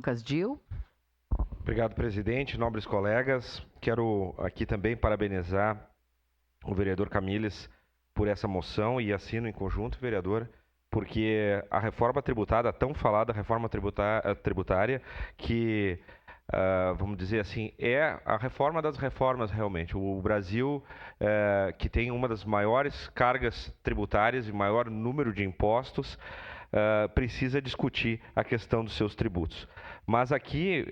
Lucas Dil. Obrigado, presidente, nobres colegas. Quero aqui também parabenizar o vereador Camilles por essa moção e assino em conjunto, vereador, porque a reforma tributária, a tão falada reforma tributária, que, vamos dizer assim, é a reforma das reformas realmente. O Brasil, que tem uma das maiores cargas tributárias e maior número de impostos, precisa discutir a questão dos seus tributos. Mas aqui,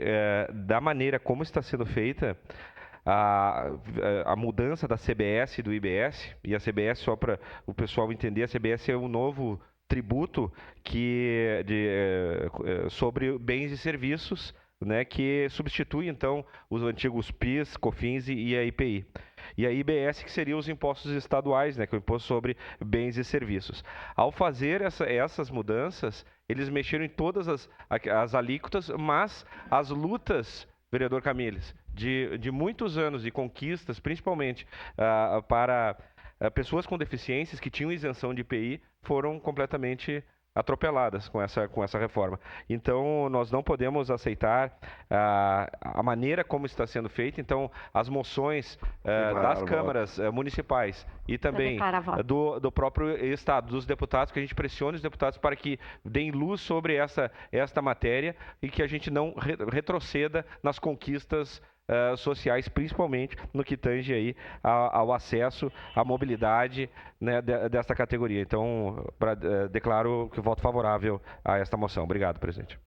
da maneira como está sendo feita, a, a mudança da CBS e do IBS, e a CBS, só para o pessoal entender, a CBS é um novo tributo sobre bens e serviços, né, que substitui então os antigos PIS, COFINS e a IPI. E a IBS, que seriam os impostos estaduais, né, que é o imposto sobre bens e serviços. Ao fazer essas mudanças, eles mexeram em todas as alíquotas, mas as lutas, vereador Camilles, de muitos anos de conquistas, principalmente para pessoas com deficiências que tinham isenção de IPI, foram completamente atropeladas com essa reforma. Então, nós não podemos aceitar a maneira como está sendo feita. Então, as moções das Declarar voto. câmaras municipais e Já também declara voto. do próprio Estado, dos deputados, que a gente pressione os deputados para que deem luz sobre esta matéria e que a gente não retroceda nas conquistas sociais, principalmente no que tange aí ao acesso à mobilidade, né, desta categoria. Então, declaro que voto favorável a esta moção. Obrigado, presidente.